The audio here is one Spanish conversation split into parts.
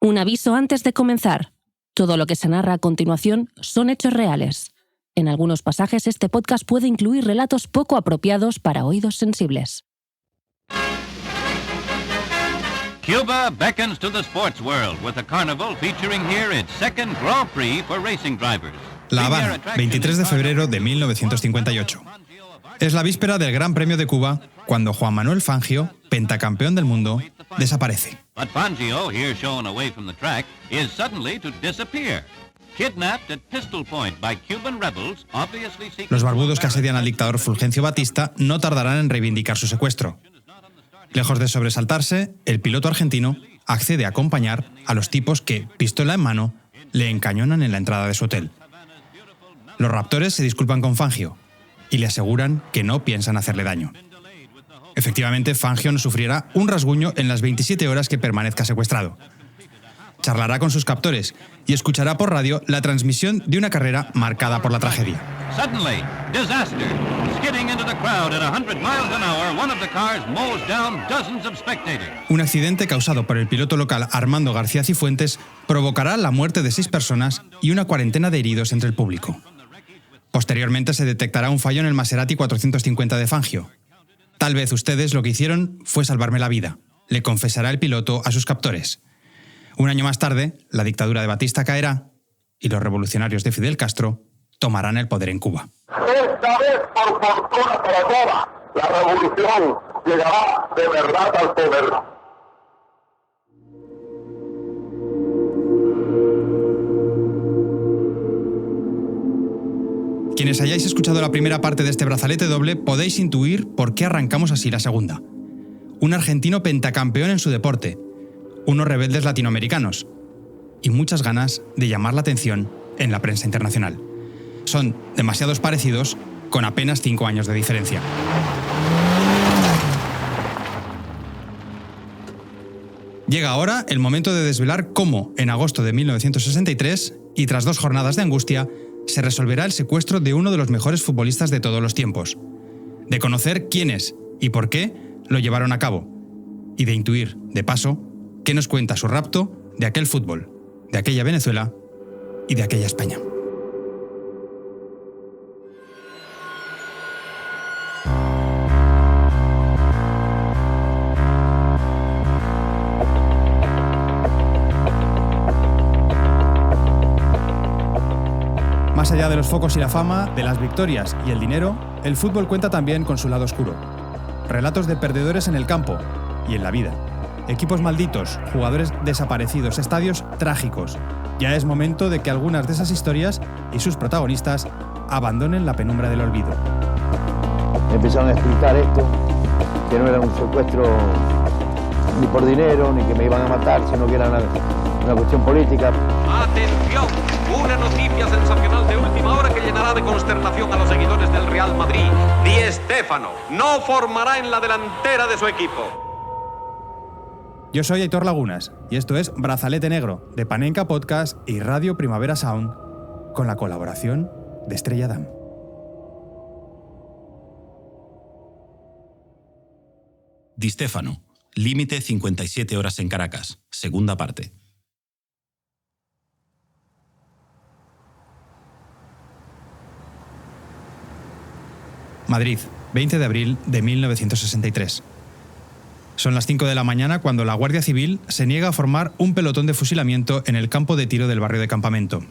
Un aviso antes de comenzar. Todo lo que se narra a continuación son hechos reales. En algunos pasajes este podcast puede incluir relatos poco apropiados para oídos sensibles. Cuba beckons to the sports world with a carnival featuring here its second Grand Prix for racing drivers. La Habana, 23 de febrero de 1958. Es la víspera del Gran Premio de Cuba cuando Juan Manuel Fangio, pentacampeón del mundo, desaparece. But Fangio, here shown away from the track, is suddenly to disappear. Kidnapped at pistol point by Cuban rebels, obviously seeking... Los barbudos que asedian al dictador Fulgencio Batista no tardarán en reivindicar su secuestro. Lejos de sobresaltarse, el piloto argentino accede a acompañar a los tipos que, pistola en mano, le encañonan en la entrada de su hotel. Los raptores se disculpan con Fangio y le aseguran que no piensan hacerle daño. Efectivamente, Fangio no sufrirá un rasguño en las 27 horas que permanezca secuestrado. Charlará con sus captores y escuchará por radio la transmisión de una carrera marcada por la tragedia. Suddenly, disaster. Skidding into the crowd at 100 miles an hour, one of the cars mows down dozens of spectators. Un accidente causado por el piloto local Armando García Cifuentes provocará la muerte de 6 personas y una cuarentena de heridos entre el público. Posteriormente se detectará un fallo en el Maserati 450 de Fangio. Tal vez ustedes lo que hicieron fue salvarme la vida, le confesará el piloto a sus captores. Un año más tarde, la dictadura de Batista caerá y los revolucionarios de Fidel Castro tomarán el poder en Cuba. Esta vez, por fortuna para todas, la revolución llegará de verdad al poder. Quienes hayáis escuchado la primera parte de este brazalete doble podéis intuir por qué arrancamos así la segunda. Un argentino pentacampeón en su deporte, unos rebeldes latinoamericanos y muchas ganas de llamar la atención en la prensa internacional. Son demasiados parecidos con apenas 5 años de diferencia. Llega ahora el momento de desvelar cómo, en agosto de 1963, y tras 2 jornadas de angustia, se resolverá el secuestro de uno de los mejores futbolistas de todos los tiempos, de conocer quiénes y por qué lo llevaron a cabo, y de intuir, de paso, qué nos cuenta su rapto de aquel fútbol, de aquella Venezuela y de aquella España. Más allá de los focos y la fama, de las victorias y el dinero, el fútbol cuenta también con su lado oscuro. Relatos de perdedores en el campo y en la vida. Equipos malditos, jugadores desaparecidos, estadios trágicos. Ya es momento de que algunas de esas historias y sus protagonistas abandonen la penumbra del olvido. Empezaron a explicar esto, que no era un secuestro ni por dinero, ni que me iban a matar, sino que era una cuestión política. ¡Atención! Una noticia sensacional de última hora que llenará de consternación a los seguidores del Real Madrid. Di Stéfano no formará en la delantera de su equipo. Yo soy Aitor Lagunas y esto es Brazalete Negro de Panenka Podcast y Radio Primavera Sound con la colaboración de Estrella Damm. Di Stéfano, límite 57 horas en Caracas, segunda parte. Madrid, 20 de abril de 1963. Son las 5 de la mañana cuando la Guardia Civil se niega a formar un pelotón de fusilamiento en el campo de tiro del barrio de Campamento.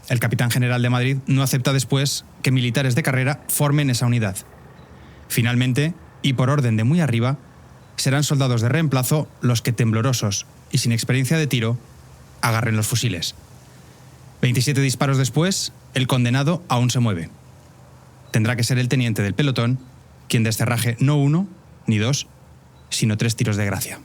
El capitán general de Madrid no acepta después que militares de carrera formen esa unidad. Finalmente, y por orden de muy arriba, serán soldados de reemplazo los que, temblorosos y sin experiencia de tiro, agarren los fusiles. 27 disparos después, el condenado aún se mueve. Tendrá que ser el teniente del pelotón quien descerraje no 1 ni 2, sino 3 tiros de gracia.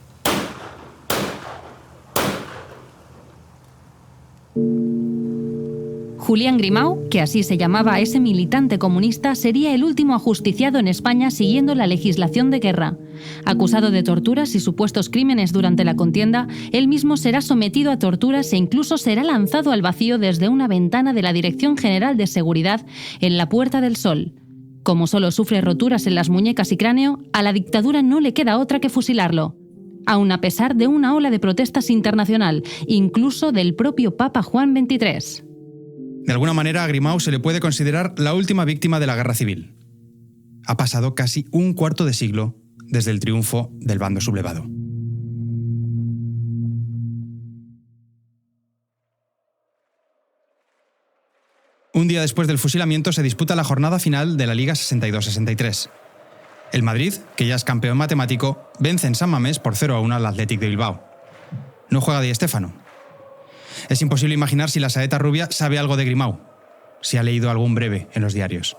Julián Grimau, que así se llamaba a ese militante comunista, sería el último ajusticiado en España siguiendo la legislación de guerra. Acusado de torturas y supuestos crímenes durante la contienda, él mismo será sometido a torturas e incluso será lanzado al vacío desde una ventana de la Dirección General de Seguridad en la Puerta del Sol. Como solo sufre roturas en las muñecas y cráneo, a la dictadura no le queda otra que fusilarlo. aun a pesar de una ola de protestas internacional, incluso del propio Papa Juan XXIII. De alguna manera, a Grimau se le puede considerar la última víctima de la guerra civil. Ha pasado casi un cuarto de siglo desde el triunfo del bando sublevado. Un día después del fusilamiento se disputa la jornada final de la Liga 62-63. El Madrid, que ya es campeón matemático, vence en San Mamés por 0-1 al Athletic de Bilbao. No juega Di Stéfano. Es imposible imaginar si la saeta rubia sabe algo de Grimau, si ha leído algún breve en los diarios.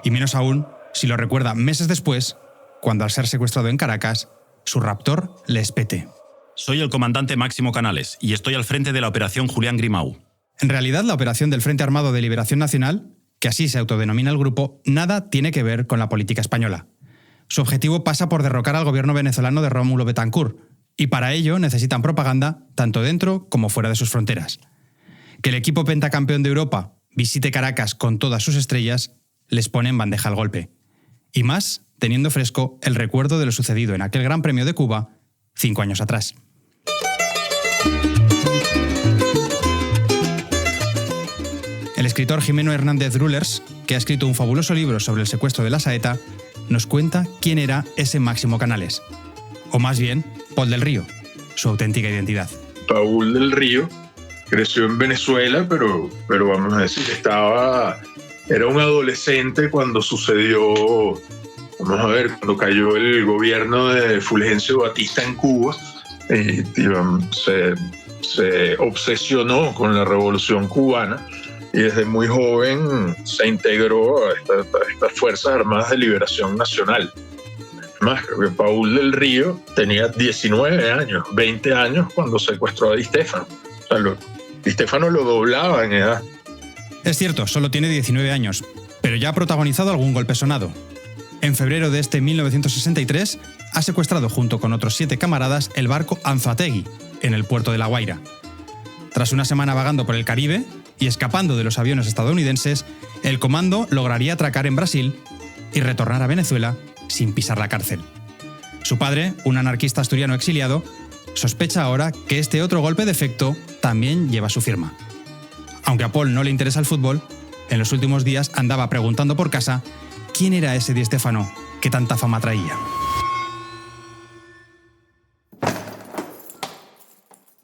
Y menos aún si lo recuerda meses después, cuando al ser secuestrado en Caracas, su raptor le espete. Soy el comandante Máximo Canales y estoy al frente de la operación Julián Grimau. En realidad, la operación del Frente Armado de Liberación Nacional, que así se autodenomina el grupo, nada tiene que ver con la política española. Su objetivo pasa por derrocar al gobierno venezolano de Rómulo Betancourt, y para ello necesitan propaganda tanto dentro como fuera de sus fronteras. Que el equipo pentacampeón de Europa visite Caracas con todas sus estrellas les pone en bandeja el golpe. Y más teniendo fresco el recuerdo de lo sucedido en aquel Gran Premio de Cuba 5 años atrás. El escritor Jimeno Hernández Rulers, que ha escrito un fabuloso libro sobre el secuestro de la saeta, nos cuenta quién era ese Máximo Canales. O más bien, Paul del Río, su auténtica identidad. Paul del Río creció en Venezuela, pero vamos a decir, era un adolescente cuando sucedió, cuando cayó el gobierno de Fulgencio Batista en Cuba, se obsesionó con la Revolución Cubana y desde muy joven se integró a estas Fuerzas Armadas de Liberación Nacional. Más, creo que Paul del Río tenía 19 años, 20 años cuando secuestró a Di Stéfano. O sea, Di Stéfano lo doblaba en edad. Es cierto, solo tiene 19 años, pero ya ha protagonizado algún golpe sonado. En febrero de 1963 ha secuestrado junto con otros 7 camaradas el barco Anzoátegui, en el puerto de La Guaira. Tras una semana vagando por el Caribe y escapando de los aviones estadounidenses, el comando lograría atracar en Brasil y retornar a Venezuela sin pisar la cárcel. Su padre, un anarquista asturiano exiliado, sospecha ahora que este otro golpe de efecto también lleva su firma. Aunque a Paul no le interesa el fútbol, en los últimos días andaba preguntando por casa quién era ese Di Stéfano que tanta fama traía.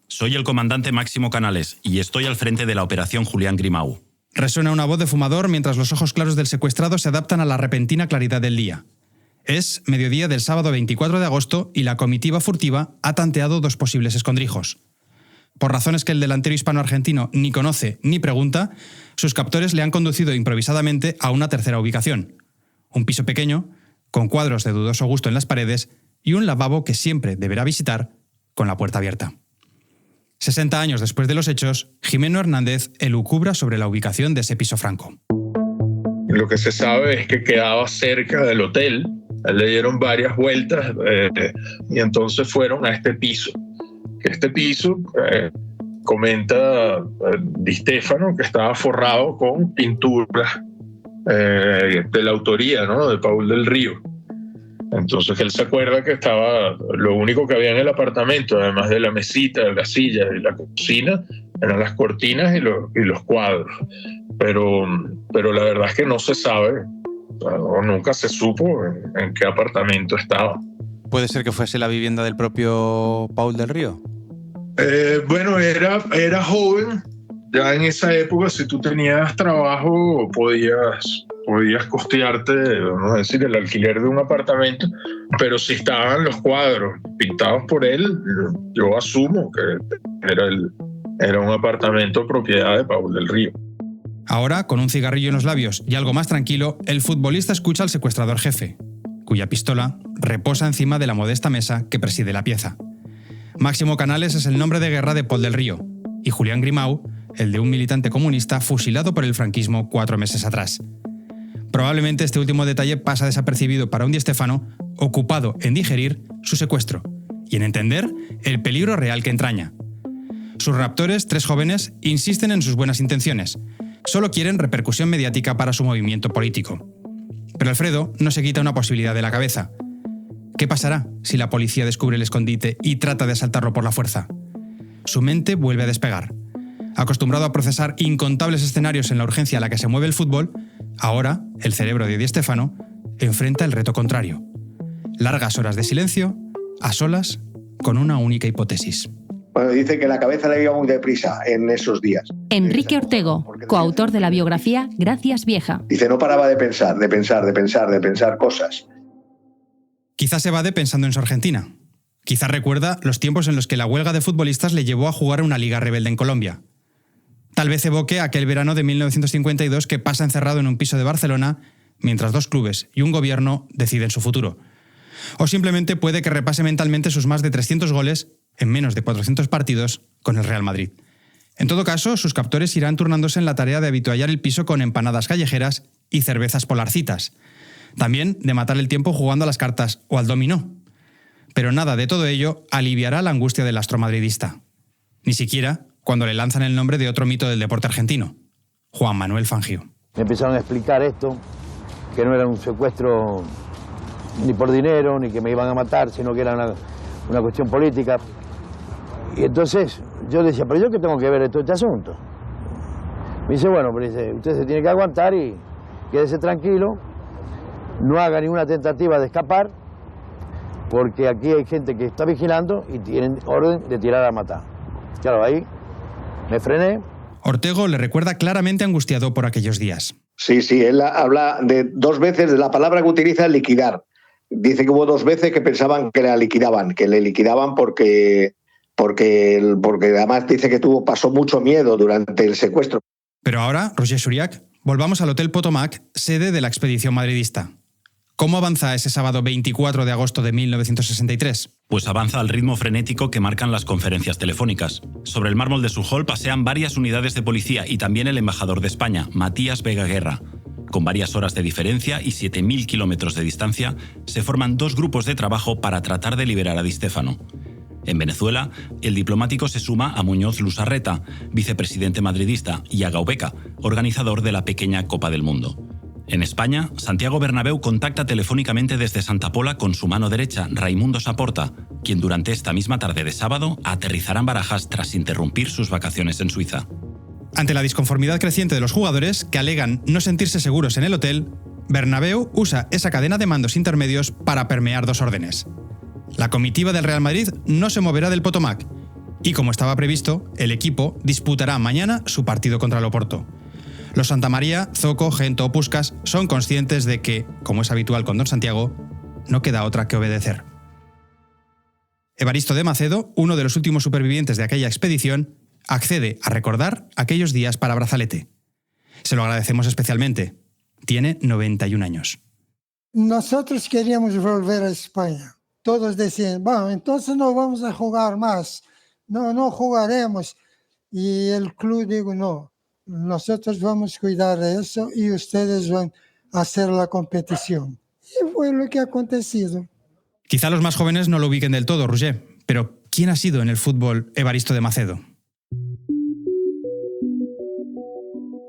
Soy el comandante Máximo Canales y estoy al frente de la operación Julián Grimau. Resuena una voz de fumador mientras los ojos claros del secuestrado se adaptan a la repentina claridad del día. Es mediodía del sábado 24 de agosto y la comitiva furtiva ha tanteado 2 posibles escondrijos. Por razones que el delantero hispano-argentino ni conoce ni pregunta, sus captores le han conducido improvisadamente a una tercera ubicación. Un piso pequeño, con cuadros de dudoso gusto en las paredes y un lavabo que siempre deberá visitar con la puerta abierta. 60 años después de los hechos, Jimeno Hernández elucubra sobre la ubicación de ese piso franco. Lo que se sabe es que quedaba cerca del hotel. Le dieron varias vueltas y entonces fueron a este piso. Este piso, comenta Di Stéfano, que estaba forrado con pinturas de la autoría, ¿no?, de Paul del Río. Entonces él se acuerda que estaba, lo único que había en el apartamento, además de la mesita, la silla y la cocina, eran las cortinas y los cuadros. Pero la verdad es que no se sabe, o nunca se supo en qué apartamento estaba. ¿Puede ser que fuese la vivienda del propio Paul del Río? Bueno, era joven. Ya en esa época, si tú tenías trabajo, podías costearte, vamos a decir, el alquiler de un apartamento, pero si estaban los cuadros pintados por él, yo asumo que era un apartamento propiedad de Paul del Río. Ahora, con un cigarrillo en los labios y algo más tranquilo, el futbolista escucha al secuestrador jefe, cuya pistola reposa encima de la modesta mesa que preside la pieza. Máximo Canales es el nombre de guerra de Paul del Río, y Julián Grimau, el de un militante comunista fusilado por el franquismo 4 meses atrás. Probablemente este último detalle pasa desapercibido para un Di Stéfano ocupado en digerir su secuestro y en entender el peligro real que entraña. Sus raptores, 3 jóvenes, insisten en sus buenas intenciones. Solo quieren repercusión mediática para su movimiento político. Pero Alfredo no se quita una posibilidad de la cabeza. ¿Qué pasará si la policía descubre el escondite y trata de asaltarlo por la fuerza? Su mente vuelve a despegar. Acostumbrado a procesar incontables escenarios en la urgencia a la que se mueve el fútbol, ahora el cerebro de Di Stéfano enfrenta el reto contrario. Largas horas de silencio, a solas, con una única hipótesis. Bueno, dice que la cabeza le iba muy deprisa en esos días. Enrique Ortego, coautor de la biografía Gracias Vieja. Dice, no paraba de pensar cosas. Quizás se evade pensando en su Argentina. Quizás recuerda los tiempos en los que la huelga de futbolistas le llevó a jugar una liga rebelde en Colombia. Tal vez evoque aquel verano de 1952 que pasa encerrado en un piso de Barcelona mientras 2 clubes y un gobierno deciden su futuro. O simplemente puede que repase mentalmente sus más de 300 goles en menos de 400 partidos con el Real Madrid. En todo caso, sus captores irán turnándose en la tarea de habituallar el piso con empanadas callejeras y cervezas polarcitas. También de matar el tiempo jugando a las cartas o al dominó. Pero nada de todo ello aliviará la angustia del astro madridista. Ni siquiera cuando le lanzan el nombre de otro mito del deporte argentino, Juan Manuel Fangio. Me empezaron a explicar esto, que no era un secuestro ni por dinero, ni que me iban a matar, sino que era una cuestión política. Y entonces yo decía, ¿pero yo qué tengo que ver en todo este asunto? Me dice, bueno, pero dice, usted se tiene que aguantar y quédese tranquilo, no haga ninguna tentativa de escapar, porque aquí hay gente que está vigilando y tienen orden de tirar a matar. Claro, ahí me frené. Ortego le recuerda claramente angustiado por aquellos días. Sí, él habla de 2 veces de la palabra que utiliza, liquidar. Dice que hubo 2 veces que pensaban que le liquidaban porque además dice que pasó mucho miedo durante el secuestro. Pero ahora, Roger Churiac, volvamos al Hotel Potomac, sede de la expedición madridista. ¿Cómo avanza ese sábado 24 de agosto de 1963? Pues avanza al ritmo frenético que marcan las conferencias telefónicas. Sobre el mármol de su hall pasean varias unidades de policía y también el embajador de España, Matías Vega Guerra. Con varias horas de diferencia y 7.000 kilómetros de distancia, se forman 2 grupos de trabajo para tratar de liberar a Di Stéfano. En Venezuela, el diplomático se suma a Muñoz Lusarreta, vicepresidente madridista, y a Gaubeca, organizador de la pequeña Copa del Mundo. En España, Santiago Bernabéu contacta telefónicamente desde Santa Pola con su mano derecha, Raimundo Saporta, quien durante esta misma tarde de sábado aterrizará en Barajas tras interrumpir sus vacaciones en Suiza. Ante la disconformidad creciente de los jugadores, que alegan no sentirse seguros en el hotel, Bernabéu usa esa cadena de mandos intermedios para permear 2 órdenes. La comitiva del Real Madrid no se moverá del Potomac y, como estaba previsto, el equipo disputará mañana su partido contra el Oporto. Los Santamaría, Zoco, Gento o Puskás son conscientes de que, como es habitual con Don Santiago, no queda otra que obedecer. Evaristo de Macedo, uno de los últimos supervivientes de aquella expedición, accede a recordar aquellos días para Brazalete. Se lo agradecemos especialmente. Tiene 91 años. Nosotros queríamos volver a España. Todos decían, bueno, entonces no vamos a jugar más. No jugaremos. Y el club dijo, no, nosotros vamos a cuidar de eso y ustedes van a hacer la competición. Y fue lo que ha acontecido. Quizá los más jóvenes no lo ubiquen del todo, Roger, pero ¿quién ha sido en el fútbol Evaristo de Macedo?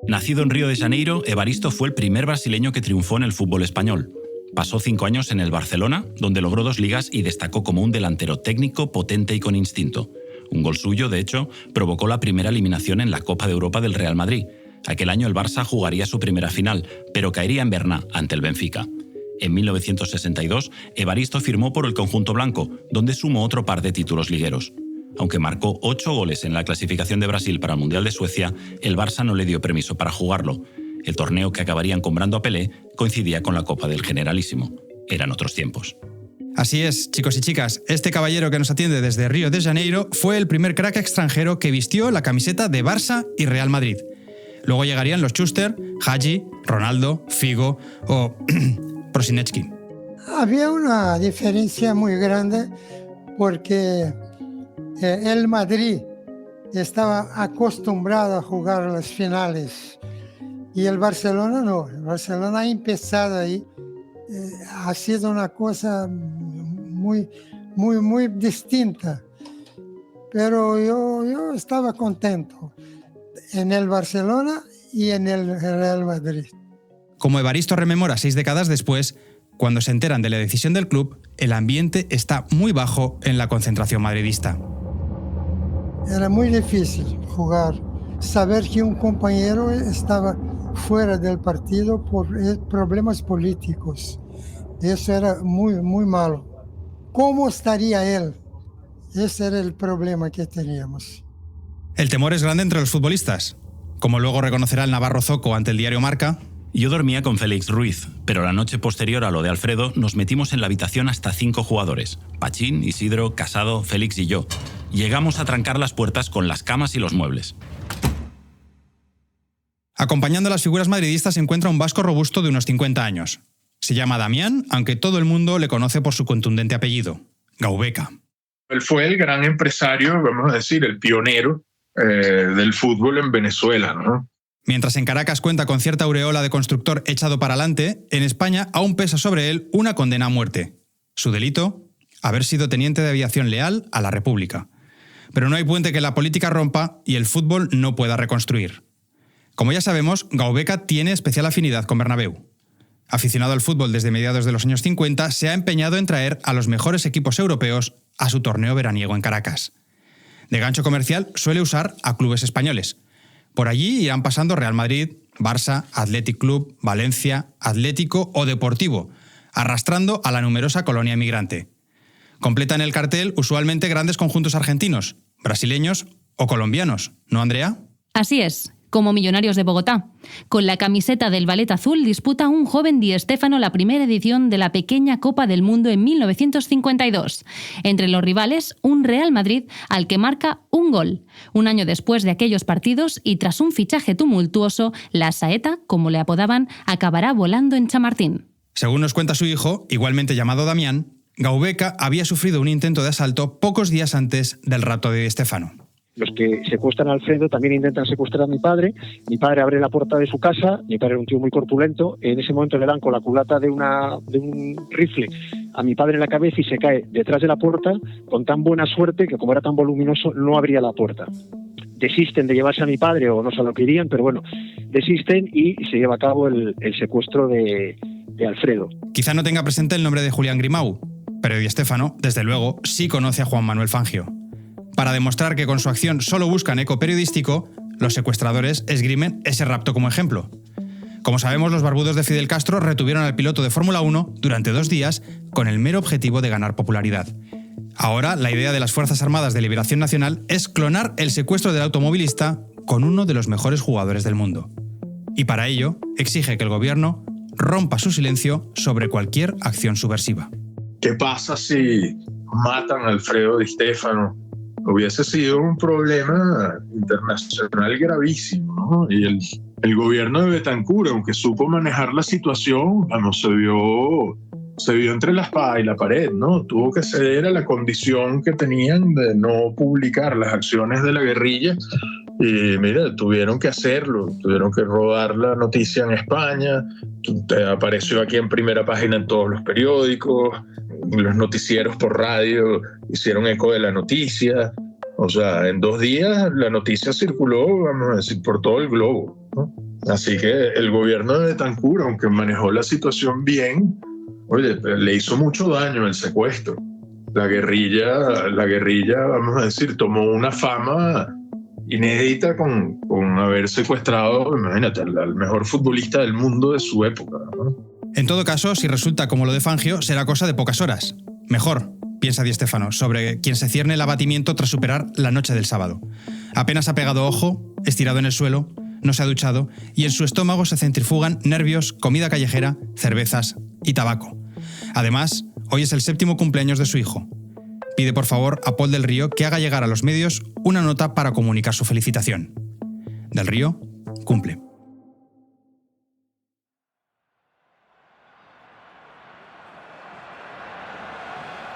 Nacido en Río de Janeiro, Evaristo fue el primer brasileño que triunfó en el fútbol español. Pasó 5 años en el Barcelona, donde logró 2 ligas y destacó como un delantero técnico, potente y con instinto. Un gol suyo, de hecho, provocó la primera eliminación en la Copa de Europa del Real Madrid. Aquel año el Barça jugaría su primera final, pero caería en Berna ante el Benfica. En 1962, Evaristo firmó por el conjunto blanco, donde sumó otro par de títulos ligueros. Aunque marcó 8 goles en la clasificación de Brasil para el Mundial de Suecia, el Barça no le dio permiso para jugarlo. El torneo que acabarían comprando a Pelé coincidía con la Copa del Generalísimo. Eran otros tiempos. Así es, chicos y chicas, este caballero que nos atiende desde Río de Janeiro fue el primer crack extranjero que vistió la camiseta de Barça y Real Madrid. Luego llegarían los Schuster, Hagi, Ronaldo, Figo o Prosinecki. Había una diferencia muy grande porque el Madrid estaba acostumbrado a jugar las finales y el Barcelona no. El Barcelona ha empezado ahí. Ha sido una cosa muy distinta. Pero yo estaba contento en el Barcelona y en el Real Madrid. Como Evaristo rememora 6 décadas después, cuando se enteran de la decisión del club, el ambiente está muy bajo en la concentración madridista. Era muy difícil jugar, saber que un compañero estaba fuera del partido por problemas políticos. Eso era muy, muy malo. ¿Cómo estaría él? Ese era el problema que teníamos. El temor es grande entre los futbolistas. Como luego reconocerá el navarro Zoco ante el diario Marca: yo dormía con Félix Ruiz, pero la noche posterior a lo de Alfredo nos metimos en la habitación hasta 5 jugadores. Pachín, Isidro, Casado, Félix y yo. Llegamos a trancar las puertas con las camas y los muebles. Acompañando a las figuras madridistas se encuentra un vasco robusto de unos 50 años. Se llama Damián, aunque todo el mundo le conoce por su contundente apellido: Gaubeca. Él fue el gran empresario, vamos a decir, el pionero del fútbol en Venezuela, ¿no? Mientras en Caracas cuenta con cierta aureola de constructor echado para adelante, en España aún pesa sobre él una condena a muerte. Su delito: haber sido teniente de aviación leal a la República. Pero no hay puente que la política rompa y el fútbol no pueda reconstruir. Como ya sabemos, Gaubeca tiene especial afinidad con Bernabéu. Aficionado al fútbol desde mediados de los años 50, se ha empeñado en traer a los mejores equipos europeos a su torneo veraniego en Caracas. De gancho comercial suele usar a clubes españoles. Por allí irán pasando Real Madrid, Barça, Athletic Club, Valencia, Atlético o Deportivo, arrastrando a la numerosa colonia emigrante. Completan el cartel usualmente grandes conjuntos argentinos, brasileños o colombianos, ¿no, Andrea? Así es, como Millonarios de Bogotá. Con la camiseta del Ballet Azul disputa un joven Di Stéfano la primera edición de la pequeña Copa del Mundo en 1952. Entre los rivales, un Real Madrid al que marca un gol. Un año después de aquellos partidos y tras un fichaje tumultuoso, la saeta, como le apodaban, acabará volando en Chamartín. Según nos cuenta su hijo, igualmente llamado Damián, Gaubeca había sufrido un intento de asalto pocos días antes del rapto de Di Stéfano. Los que secuestran a Alfredo también intentan secuestrar a mi padre. Mi padre abre la puerta de su casa. Mi padre era un tío muy corpulento. En ese momento le dan con la culata de un rifle a mi padre en la cabeza y se cae detrás de la puerta con tan buena suerte que, como era tan voluminoso, no abría la puerta. Desisten de llevarse a mi padre, o no sé lo que querían, pero bueno, desisten y se lleva a cabo el secuestro de Alfredo. Quizá no tenga presente el nombre de Julián Grimau, pero Di Stéfano, desde luego, sí conoce a Juan Manuel Fangio. Para demostrar que con su acción solo buscan eco periodístico, los secuestradores esgrimen ese rapto como ejemplo. Como sabemos, los barbudos de Fidel Castro retuvieron al piloto de Fórmula 1 durante 2 días con el mero objetivo de ganar popularidad. Ahora, la idea de las Fuerzas Armadas de Liberación Nacional es clonar el secuestro del automovilista con uno de los mejores jugadores del mundo. Y para ello, exige que el gobierno rompa su silencio sobre cualquier acción subversiva. ¿Qué pasa si matan a Alfredo Di Stéfano? Hubiese sido un problema internacional gravísimo, ¿no? Y el gobierno de Betancur, aunque supo manejar la situación, se vio entre la espada y la pared, ¿no? Tuvo que ceder a la condición que tenían de no publicar las acciones de la guerrilla. Y mira, tuvieron que hacerlo, tuvieron que rodar la noticia en España, apareció aquí en primera página en todos los periódicos, los noticieros por radio hicieron eco de la noticia. O sea, en 2 días la noticia circuló, vamos a decir, por todo el globo, ¿no? Así que el gobierno de Betancur, aunque manejó la situación bien, oye, le hizo mucho daño el secuestro. La guerrilla, vamos a decir, tomó una fama inédita con haber secuestrado, imagínate, al mejor futbolista del mundo de su época, ¿no? En todo caso, si resulta como lo de Fangio, será cosa de pocas horas. Mejor, piensa Di Stéfano, sobre quien se cierne el abatimiento tras superar la noche del sábado. Apenas ha pegado ojo, estirado en el suelo, no se ha duchado y en su estómago se centrifugan nervios, comida callejera, cervezas y tabaco. Además, hoy es el 7º cumpleaños de su hijo. Pide por favor a Paul del Río que haga llegar a los medios una nota para comunicar su felicitación. Del Río cumple.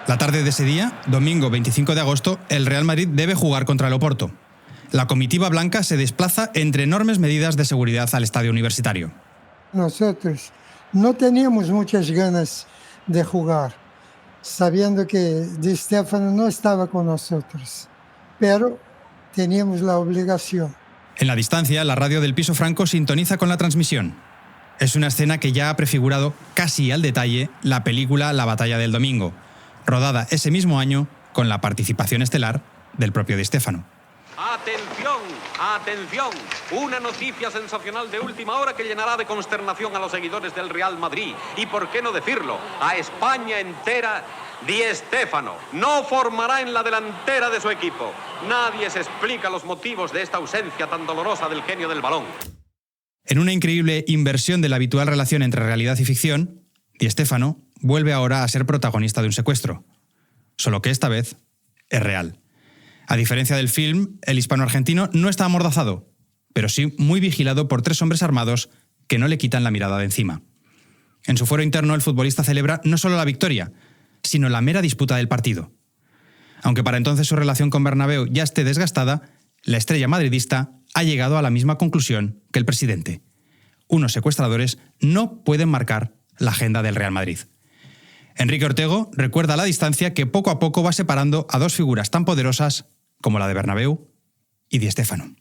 La tarde de ese día, domingo 25 de agosto, el Real Madrid debe jugar contra el Oporto. La comitiva blanca se desplaza entre enormes medidas de seguridad al estadio universitario. Nosotros no teníamos muchas ganas de jugar, sabiendo que Di Stéfano no estaba con nosotros, pero teníamos la obligación. En la distancia, la radio del piso franco sintoniza con la transmisión. Es una escena que ya ha prefigurado casi al detalle la película La batalla del domingo, rodada ese mismo año con la participación estelar del propio Di Stéfano. ¡Atención! ¡Atención! Una noticia sensacional de última hora que llenará de consternación a los seguidores del Real Madrid. Y por qué no decirlo, a España entera. Di Stéfano no formará en la delantera de su equipo. Nadie se explica los motivos de esta ausencia tan dolorosa del genio del balón. En una increíble inversión de la habitual relación entre realidad y ficción, Di Stéfano vuelve ahora a ser protagonista de un secuestro. Solo que esta vez es real. A diferencia del film, el hispano-argentino no está amordazado, pero sí muy vigilado por 3 hombres armados que no le quitan la mirada de encima. En su fuero interno, el futbolista celebra no solo la victoria, sino la mera disputa del partido. Aunque para entonces su relación con Bernabéu ya esté desgastada, la estrella madridista ha llegado a la misma conclusión que el presidente. Unos secuestradores no pueden marcar la agenda del Real Madrid. Enrique Ortego recuerda la distancia que poco a poco va separando a 2 figuras tan poderosas como la de Bernabéu y Di Stéfano.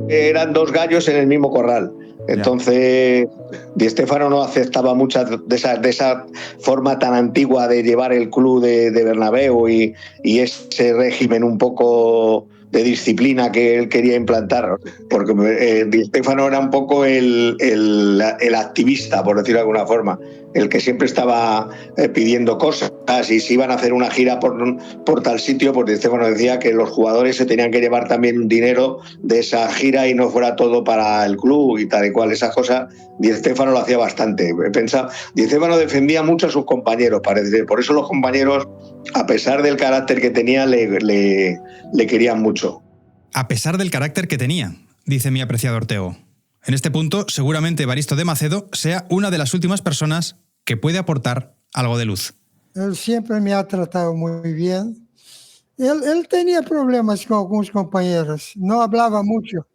Eran 2 gallos en el mismo corral. Entonces, Di Stéfano no aceptaba muchas de esa forma tan antigua de llevar el club de Bernabéu y ese régimen un poco de disciplina que él quería implantar, porque Di Stéfano era un poco el activista, por decirlo de alguna forma, el que siempre estaba pidiendo cosas, y si iban a hacer una gira por tal sitio, pues Di Stéfano decía que los jugadores se tenían que llevar también dinero de esa gira y no fuera todo para el club y tal y cual. Esas cosas Di Stéfano lo hacía bastante. Di Stéfano defendía mucho a sus compañeros, parece. Por eso los compañeros, a pesar del carácter que tenía, le querían mucho. A pesar del carácter que tenía, dice mi apreciado Ortego. En este punto, seguramente Evaristo de Macedo sea una de las últimas personas que puede aportar algo de luz. Él siempre me ha tratado muy bien. Él tenía problemas con algunos compañeros, no hablaba mucho.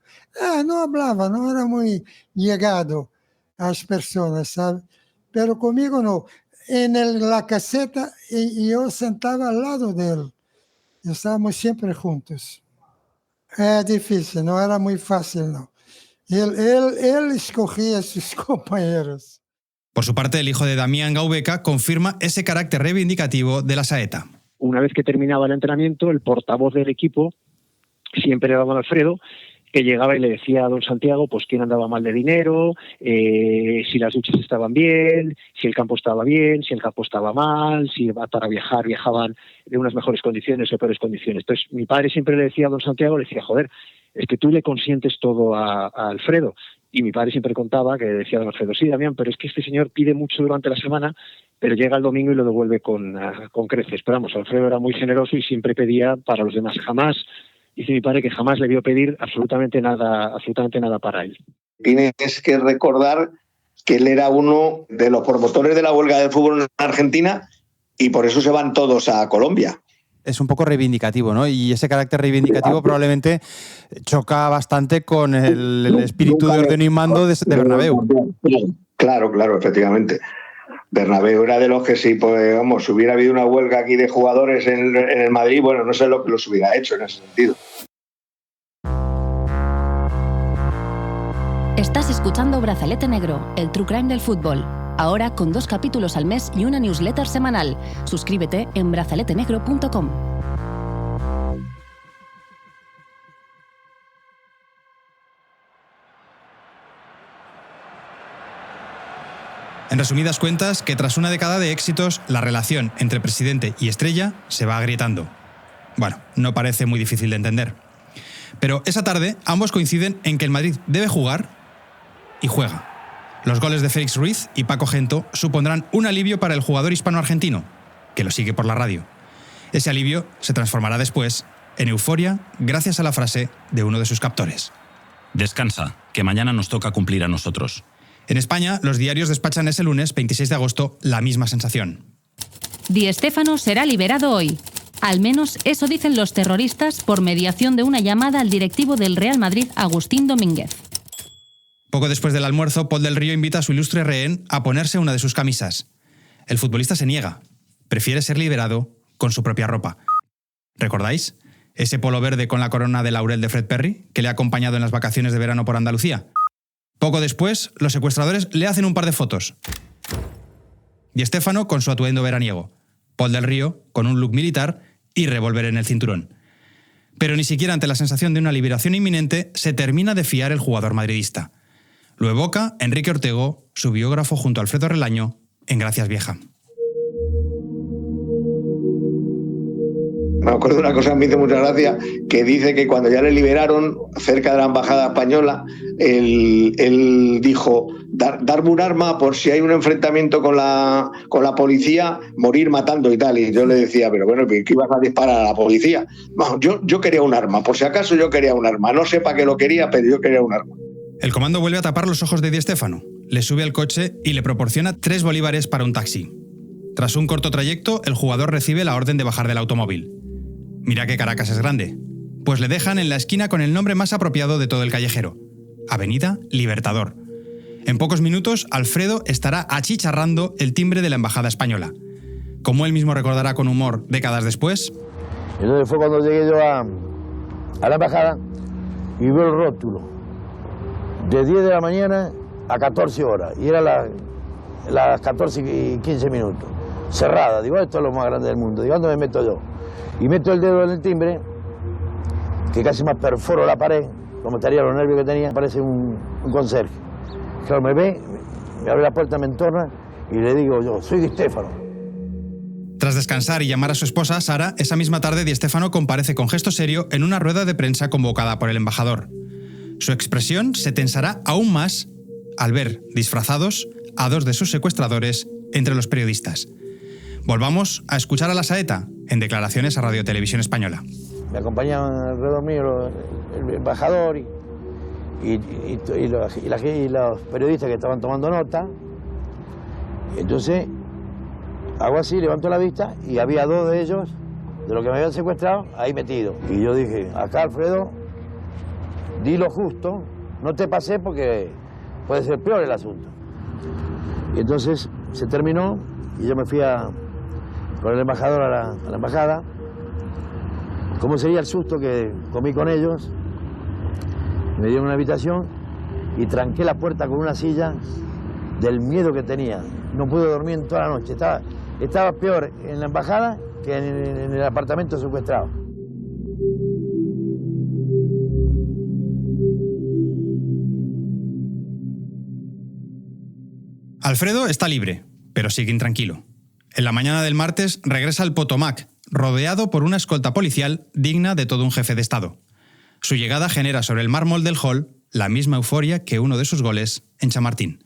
No era muy llegado a las personas, ¿sabes? Pero conmigo no. En la caseta yo sentaba al lado de él. Estábamos siempre juntos. Era difícil, no era muy fácil, no. Él escogía a sus compañeros. Por su parte, el hijo de Damián Gaubeca confirma ese carácter reivindicativo de la saeta. Una vez que terminaba el entrenamiento, el portavoz del equipo siempre era don Alfredo, que llegaba y le decía a don Santiago pues quién andaba mal de dinero, si las duchas estaban bien, si el campo estaba bien, si el campo estaba mal, si para viajar viajaban en unas mejores condiciones o peores condiciones. Entonces mi padre siempre le decía a don Santiago, le decía, joder, es que tú le consientes todo a Alfredo. Y mi padre siempre contaba que decía a don Alfredo, sí, Damián, pero es que este señor pide mucho durante la semana, pero llega el domingo y lo devuelve con creces. Pero vamos, Alfredo era muy generoso y siempre pedía para los demás. Jamás, dice mi padre, que jamás le vio pedir absolutamente nada para él. Tienes que recordar que él era uno de los promotores de la huelga del fútbol en Argentina y por eso se van todos a Colombia. Es un poco reivindicativo, ¿no? Y ese carácter reivindicativo probablemente choca bastante con el espíritu de orden y mando de Bernabéu. Claro, efectivamente. Bernabéu era de los que si hubiera habido una huelga aquí de jugadores en el Madrid, bueno, no sé lo que los hubiera hecho en ese sentido. Estás escuchando Brazalete Negro, el true crime del fútbol. Ahora con 2 capítulos al mes y una newsletter semanal. Suscríbete en brazaletenegro.com. En resumidas cuentas, que tras una década de éxitos, la relación entre presidente y estrella se va agrietando. Bueno, no parece muy difícil de entender. Pero esa tarde, ambos coinciden en que el Madrid debe jugar y juega. Los goles de Félix Ruiz y Paco Gento supondrán un alivio para el jugador hispano-argentino, que lo sigue por la radio. Ese alivio se transformará después en euforia gracias a la frase de uno de sus captores. Descansa, que mañana nos toca cumplir a nosotros. En España, los diarios despachan ese lunes, 26 de agosto, la misma sensación. Di Stéfano será liberado hoy. Al menos eso dicen los terroristas por mediación de una llamada al directivo del Real Madrid, Agustín Domínguez. Poco después del almuerzo, Paul del Río invita a su ilustre rehén a ponerse una de sus camisas. El futbolista se niega. Prefiere ser liberado con su propia ropa. ¿Recordáis? Ese polo verde con la corona de laurel de Fred Perry, que le ha acompañado en las vacaciones de verano por Andalucía. Poco después, los secuestradores le hacen un par de fotos. Di Stéfano con su atuendo veraniego, Paul del Río con un look militar y revólver en el cinturón. Pero ni siquiera ante la sensación de una liberación inminente se termina de fiar el jugador madridista. Lo evoca Enrique Ortego, su biógrafo junto a Alfredo Relaño, en Gracias Vieja. Me acuerdo de una cosa que me hizo mucha gracia, que dice que cuando ya le liberaron cerca de la embajada española, él dijo, darme un arma por si hay un enfrentamiento con la policía, morir matando y tal. Y yo le decía, pero bueno, ¿qué ibas a disparar a la policía? No, yo quería un arma, por si acaso yo quería un arma. No sé para qué lo quería, pero yo quería un arma. El comando vuelve a tapar los ojos de Di Stéfano, le sube al coche y le proporciona 3 bolívares para un taxi. Tras un corto trayecto, el jugador recibe la orden de bajar del automóvil. Mira que Caracas es grande. Pues le dejan en la esquina con el nombre más apropiado de todo el callejero: Avenida Libertador. En pocos minutos, Alfredo estará achicharrando el timbre de la embajada española. Como él mismo recordará con humor décadas después... Entonces fue cuando llegué yo a la embajada y veo el rótulo. De 10 de la mañana a 14 horas. Y era las 14 y 15 minutos. Cerrada. Digo, esto es lo más grande del mundo. Digo, ¿dónde me meto yo? Y meto el dedo en el timbre, que casi más perforo la pared, como estaría los nervios que tenía, parece un conserje. Claro, me ve, me abre la puerta, me entorna y le digo yo, soy Di Stéfano. Tras descansar y llamar a su esposa, Sara, esa misma tarde Di Stéfano comparece con gesto serio en una rueda de prensa convocada por el embajador. Su expresión se tensará aún más al ver disfrazados a 2 de sus secuestradores entre los periodistas. Volvamos a escuchar a la saeta en declaraciones a Radio Televisión Española. Me acompañaban alrededor mío el embajador y los periodistas que estaban tomando nota. Entonces, hago así, levanto la vista y había 2 de ellos, de los que me habían secuestrado, ahí metidos. Y yo dije, acá Alfredo, di lo justo, no te pasé porque puede ser peor el asunto. Y entonces se terminó y yo me fui con el embajador a la embajada. ¿Cómo sería el susto que comí con ellos? Me dieron una habitación y tranqué la puerta con una silla del miedo que tenía. No pude dormir en toda la noche. Estaba peor en la embajada que en el apartamento secuestrado. Alfredo está libre, pero sigue intranquilo. En la mañana del martes regresa al Potomac, rodeado por una escolta policial digna de todo un jefe de Estado. Su llegada genera sobre el mármol del hall la misma euforia que uno de sus goles en Chamartín.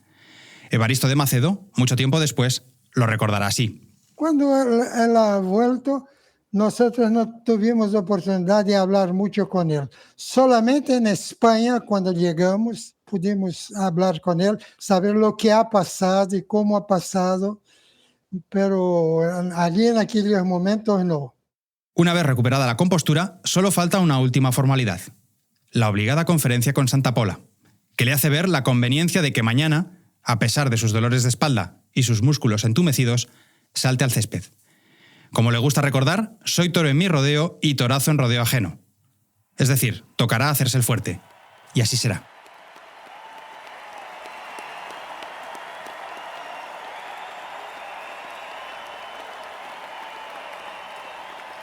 Evaristo de Macedo, mucho tiempo después, lo recordará así. Cuando él ha vuelto, nosotros no tuvimos oportunidad de hablar mucho con él. Solamente en España, cuando llegamos, pudimos hablar con él, saber lo que ha pasado y cómo ha pasado. Pero allí en aquellos momentos no. Una vez recuperada la compostura, solo falta una última formalidad: la obligada conferencia con Santa Pola, que le hace ver la conveniencia de que mañana, a pesar de sus dolores de espalda y sus músculos entumecidos, salte al césped. Como le gusta recordar, soy toro en mi rodeo y torazo en rodeo ajeno. Es decir, tocará hacerse el fuerte. Y así será.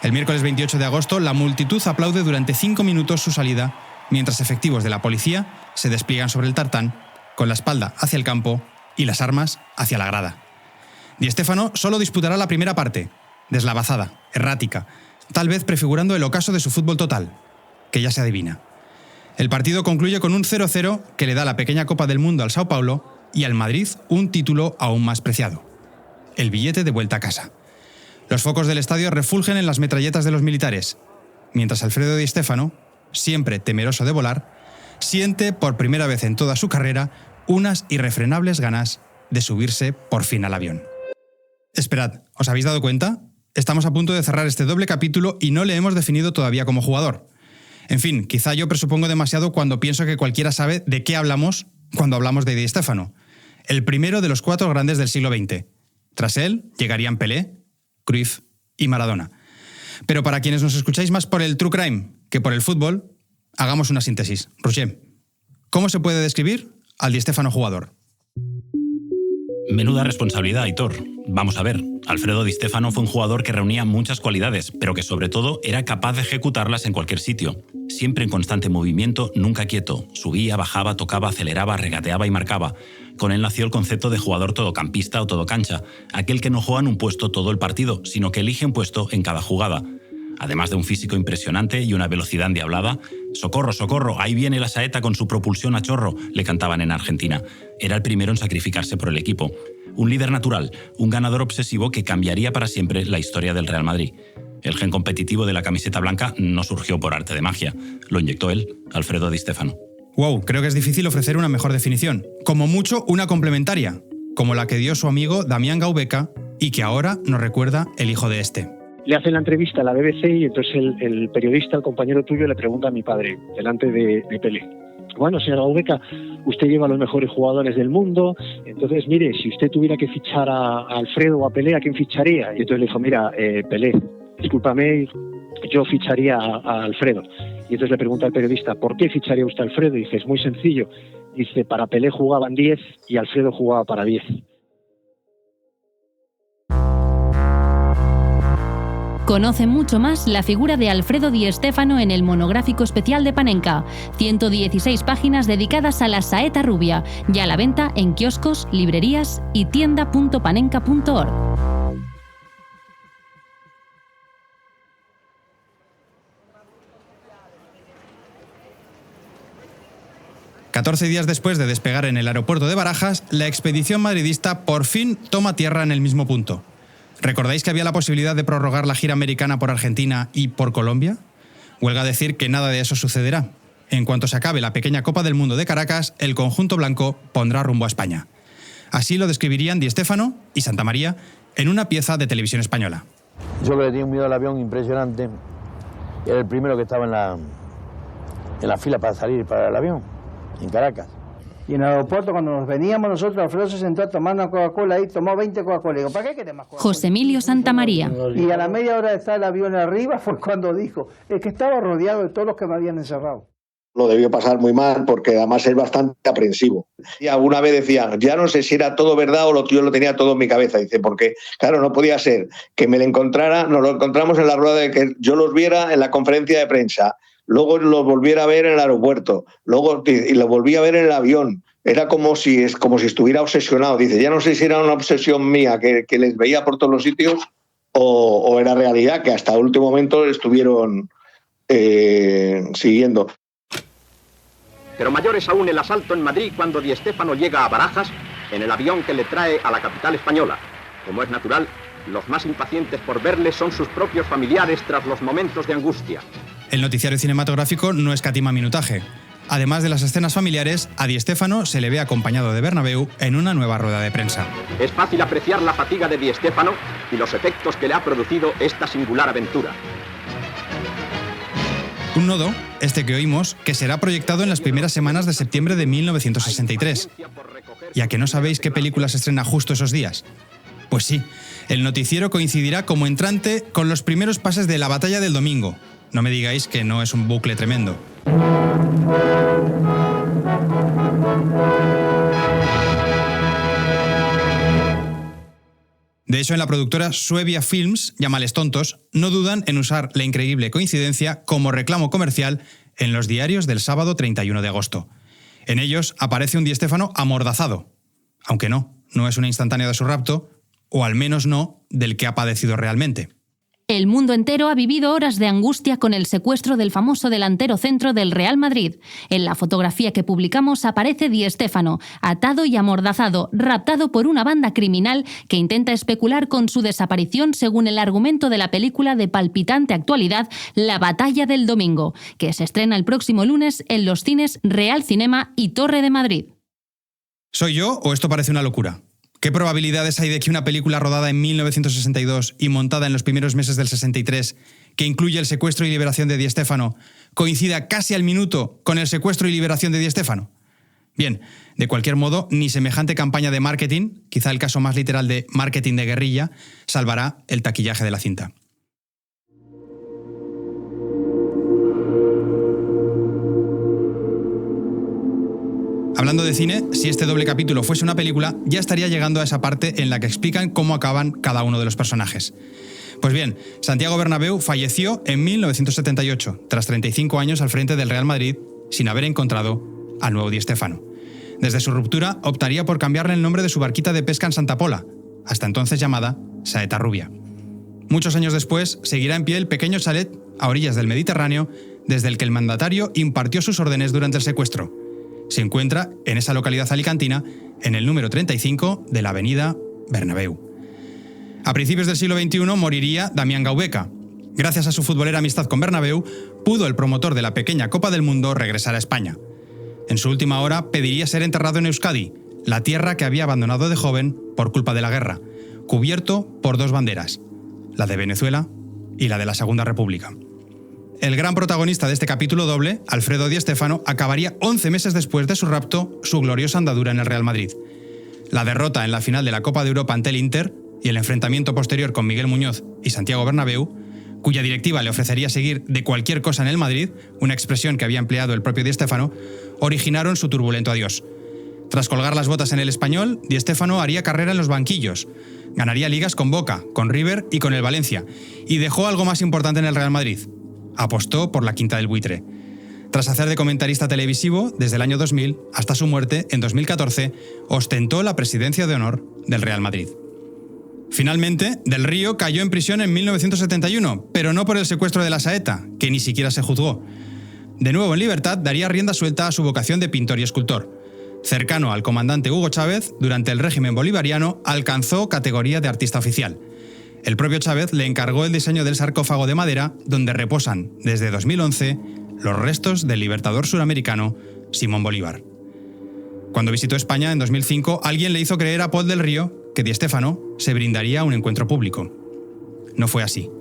El miércoles 28 de agosto, la multitud aplaude durante 5 minutos su salida, mientras efectivos de la policía se despliegan sobre el tartán, con la espalda hacia el campo y las armas hacia la grada. Di Stéfano solo disputará la primera parte, deslavazada, errática, tal vez prefigurando el ocaso de su fútbol total, que ya se adivina. El partido concluye con un 0-0 que le da la pequeña Copa del Mundo al Sao Paulo y al Madrid un título aún más preciado: el billete de vuelta a casa. Los focos del estadio refulgen en las metralletas de los militares, mientras Alfredo Di Stéfano, siempre temeroso de volar, siente por primera vez en toda su carrera unas irrefrenables ganas de subirse por fin al avión. Esperad, ¿os habéis dado cuenta? Estamos a punto de cerrar este doble capítulo y no le hemos definido todavía como jugador. En fin, quizá yo presupongo demasiado cuando pienso que cualquiera sabe de qué hablamos cuando hablamos de Di Stéfano, el primero de los 4 grandes del siglo XX. Tras él llegarían Pelé, Cruyff y Maradona. Pero para quienes nos escucháis más por el true crime que por el fútbol, hagamos una síntesis. Roger, ¿cómo se puede describir al Di Stéfano jugador. Menuda responsabilidad, Aitor. Vamos a ver, Alfredo Di Stéfano fue un jugador que reunía muchas cualidades, pero que sobre todo era capaz de ejecutarlas en cualquier sitio. Siempre en constante movimiento, nunca quieto. Subía, bajaba, tocaba, aceleraba, regateaba y marcaba. Con él nació el concepto de jugador todocampista o todocancha, aquel que no juega en un puesto todo el partido, sino que elige un puesto en cada jugada. Además de un físico impresionante y una velocidad endiablada, «Socorro, socorro, ahí viene la saeta con su propulsión a chorro», le cantaban en Argentina. Era el primero en sacrificarse por el equipo. Un líder natural, un ganador obsesivo que cambiaría para siempre la historia del Real Madrid. El gen competitivo de la camiseta blanca no surgió por arte de magia. Lo inyectó él, Alfredo Di Stéfano. Wow, creo que es difícil ofrecer una mejor definición. Como mucho, una complementaria, como la que dio su amigo Damián Gaubeca y que ahora nos recuerda el hijo de este. Le hacen la entrevista a la BBC y entonces el periodista, el compañero tuyo, le pregunta a mi padre, delante de Pelé. Bueno, señor Gaubeca, usted lleva a los mejores jugadores del mundo, entonces, mire, si usted tuviera que fichar a Alfredo o a Pelé, ¿a quién ficharía? Y entonces le dijo, mira, Pelé, discúlpame, yo ficharía a Alfredo. Y entonces le pregunta al periodista, ¿por qué ficharía usted a Alfredo? Y dice, es muy sencillo. Dice, para Pelé jugaban 10 y Alfredo jugaba para 10. Conoce mucho más la figura de Alfredo Di Stéfano en el monográfico especial de Panenka. 116 páginas dedicadas a la saeta rubia, ya a la venta en kioscos, librerías y tienda.panenka.org. «14 días después de despegar en el aeropuerto de Barajas, la expedición madridista por fin toma tierra en el mismo punto. ¿Recordáis que había la posibilidad de prorrogar la gira americana por Argentina y por Colombia? Huelga decir que nada de eso sucederá. En cuanto se acabe la pequeña Copa del Mundo de Caracas, el conjunto blanco pondrá rumbo a España. Así lo describirían Di Stéfano y Santamaría en una pieza de televisión española. Yo que le tenía un miedo al avión impresionante, era el primero que estaba en la fila para salir para el avión, en Caracas. Y en el aeropuerto, cuando nos veníamos nosotros, Alfredo se sentó a tomar una Coca-Cola y tomó 20 Coca-Cola. Digo, ¿para qué querés más Coca-Cola? José Emilio Santamaría. Y a la media hora de estar el avión arriba fue cuando dijo, es que estaba rodeado de todos los que me habían encerrado. Lo debió pasar muy mal porque además es bastante aprensivo. Y alguna vez decía, ya no sé si era todo verdad o yo lo tenía todo en mi cabeza. Dice, porque claro, no podía ser que me lo encontrara, nos lo encontramos en la rueda de que yo los viera en la conferencia de prensa, luego los volviera a ver en el aeropuerto, luego y lo volví a ver en el avión. Era como si estuviera obsesionado. Dice, ya no sé si era una obsesión mía que les veía por todos los sitios o era realidad que hasta el último momento estuvieron siguiendo. Pero mayor es aún el asalto en Madrid cuando Di Stéfano llega a Barajas en el avión que le trae a la capital española. Como es natural, los más impacientes por verle son sus propios familiares tras los momentos de angustia. El noticiario cinematográfico no escatima minutaje. Además de las escenas familiares, a Di Stéfano se le ve acompañado de Bernabéu en una nueva rueda de prensa. Es fácil apreciar la fatiga de Di Stéfano y los efectos que le ha producido esta singular aventura. Un nodo, este que oímos, que será proyectado en las primeras semanas de septiembre de 1963. ¿Y a que no sabéis qué película se estrena justo esos días? Pues sí, el noticiero coincidirá como entrante con los primeros pases de La Batalla del Domingo. No me digáis que no es un bucle tremendo. De hecho, en la productora Suevia Films, llámales tontos, no dudan en usar la increíble coincidencia como reclamo comercial en los diarios del sábado 31 de agosto. En ellos aparece un Di Stéfano amordazado, aunque no es una instantánea de su rapto, o al menos no del que ha padecido realmente. El mundo entero ha vivido horas de angustia con el secuestro del famoso delantero centro del Real Madrid. En la fotografía que publicamos aparece Di Stéfano, atado y amordazado, raptado por una banda criminal que intenta especular con su desaparición según el argumento de la película de palpitante actualidad La Batalla del Domingo, que se estrena el próximo lunes en los cines Real Cinema y Torre de Madrid. ¿Soy yo o esto parece una locura? ¿Qué probabilidades hay de que una película rodada en 1962 y montada en los primeros meses del 63, que incluye el secuestro y liberación de Di Stéfano, coincida casi al minuto con el secuestro y liberación de Di Stéfano? Bien, de cualquier modo, ni semejante campaña de marketing, quizá el caso más literal de marketing de guerrilla, salvará el taquillaje de la cinta. Hablando de cine, si este doble capítulo fuese una película, ya estaría llegando a esa parte en la que explican cómo acaban cada uno de los personajes. Pues bien, Santiago Bernabéu falleció en 1978, tras 35 años al frente del Real Madrid, sin haber encontrado al nuevo Di Stéfano. Desde su ruptura, optaría por cambiarle el nombre de su barquita de pesca en Santa Pola, hasta entonces llamada Saeta Rubia. Muchos años después, seguirá en pie el pequeño chalet a orillas del Mediterráneo, desde el que el mandatario impartió sus órdenes durante el secuestro. Se encuentra en esa localidad alicantina, en el número 35 de la avenida Bernabéu. A principios del siglo XXI moriría Damián Gaubeca. Gracias a su futbolera amistad con Bernabéu, pudo el promotor de la pequeña Copa del Mundo regresar a España. En su última hora pediría ser enterrado en Euskadi, la tierra que había abandonado de joven por culpa de la guerra, cubierto por 2 banderas, la de Venezuela y la de la Segunda República. El gran protagonista de este capítulo doble, Alfredo Di Stéfano, acabaría 11 meses después de su rapto su gloriosa andadura en el Real Madrid. La derrota en la final de la Copa de Europa ante el Inter y el enfrentamiento posterior con Miguel Muñoz y Santiago Bernabéu, cuya directiva le ofrecería seguir de cualquier cosa en el Madrid, una expresión que había empleado el propio Di Stéfano, originaron su turbulento adiós. Tras colgar las botas en el Español, Di Stéfano haría carrera en los banquillos. Ganaría ligas con Boca, con River y con el Valencia, y dejó algo más importante en el Real Madrid. Apostó por la Quinta del Buitre. Tras hacer de comentarista televisivo desde el año 2000 hasta su muerte en 2014, ostentó la presidencia de honor del Real Madrid. Finalmente, Del Río cayó en prisión en 1971, pero no por el secuestro de la saeta, que ni siquiera se juzgó. De nuevo en libertad, daría rienda suelta a su vocación de pintor y escultor. Cercano al comandante Hugo Chávez, durante el régimen bolivariano alcanzó categoría de artista oficial. El propio Chávez le encargó el diseño del sarcófago de madera donde reposan, desde 2011, los restos del libertador suramericano Simón Bolívar. Cuando visitó España en 2005, alguien le hizo creer a Paul del Río que Di Stéfano se brindaría a un encuentro público. No fue así.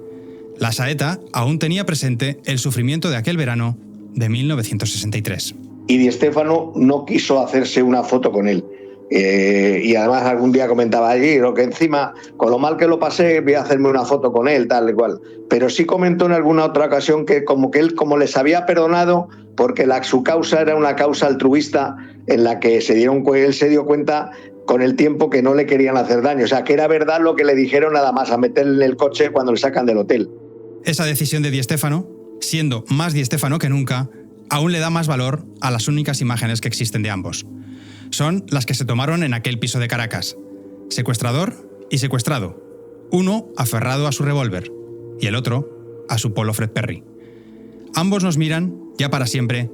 La saeta aún tenía presente el sufrimiento de aquel verano de 1963. Y Di Stéfano no quiso hacerse una foto con él. Y además algún día comentaba allí, lo que encima, con lo mal que lo pasé, voy a hacerme una foto con él, tal y cual. Pero sí comentó en alguna otra ocasión que él les había perdonado porque su causa era una causa altruista en la que él se dio cuenta con el tiempo que no le querían hacer daño. O sea, que era verdad lo que le dijeron nada más a meterle en el coche cuando le sacan del hotel. Esa decisión de Di Stéfano, siendo más Di Stéfano que nunca, aún le da más valor a las únicas imágenes que existen de ambos. Son las que se tomaron en aquel piso de Caracas. Secuestrador y secuestrado. Uno aferrado a su revólver y el otro a su polo Fred Perry. Ambos nos miran, ya para siempre,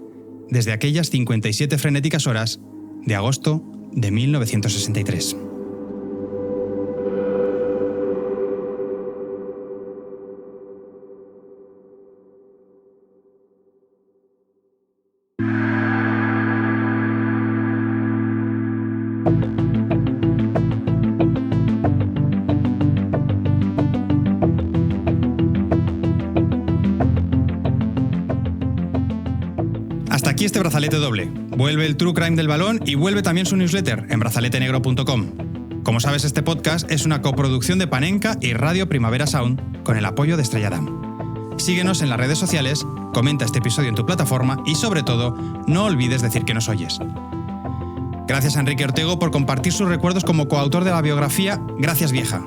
desde aquellas 57 frenéticas horas de agosto de 1963. Hasta aquí este brazalete doble. Vuelve el True Crime del Balón y vuelve también su newsletter en brazaletenegro.com. Como sabes, este podcast es una coproducción de Panenka y Radio Primavera Sound con el apoyo de Estrella Damm. Síguenos en las redes sociales, comenta este episodio en tu plataforma y, sobre todo, no olvides decir que nos oyes. Gracias a Enrique Ortego por compartir sus recuerdos como coautor de la biografía Gracias Vieja.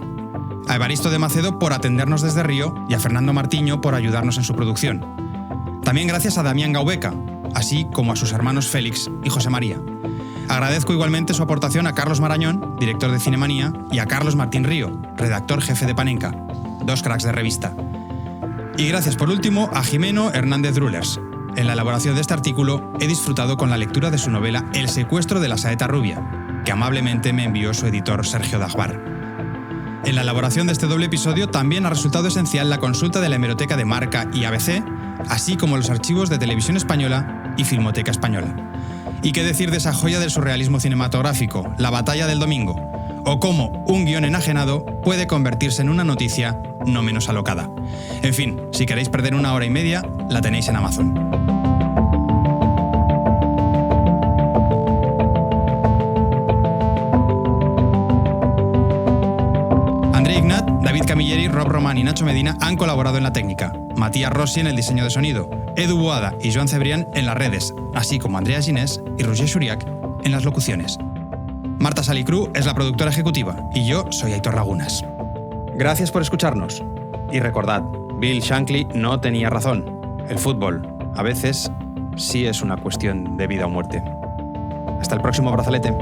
A Evaristo de Macedo por atendernos desde Río y a Fernando Martiño por ayudarnos en su producción. También gracias a Damián Gaubeca, así como a sus hermanos Félix y José María. Agradezco igualmente su aportación a Carlos Marañón, director de Cinemanía, y a Carlos Martín Río, redactor jefe de Panenka, 2 cracks de revista. Y gracias por último a Jimeno Hernández Drulers. En la elaboración de este artículo he disfrutado con la lectura de su novela El secuestro de la saeta rubia, que amablemente me envió su editor Sergio Dagbar. En la elaboración de este doble episodio también ha resultado esencial la consulta de la hemeroteca de Marca y ABC, así como los archivos de Televisión Española y Filmoteca Española. Y qué decir de esa joya del surrealismo cinematográfico, La batalla del domingo, o cómo un guión enajenado puede convertirse en una noticia no menos alocada. En fin, si queréis perder 1 hora y media, la tenéis en Amazon. David Camilleri, Rob Román y Nacho Medina han colaborado en la técnica, Matías Rossi en el diseño de sonido, Edu Boada y Joan Cebrián en las redes, así como Andrea Ginés y Roger Churiac en las locuciones. Marta Salicru es la productora ejecutiva y yo soy Aitor Lagunas. Gracias por escucharnos. Y recordad, Bill Shankly no tenía razón. El fútbol, a veces, sí es una cuestión de vida o muerte. Hasta el próximo brazalete.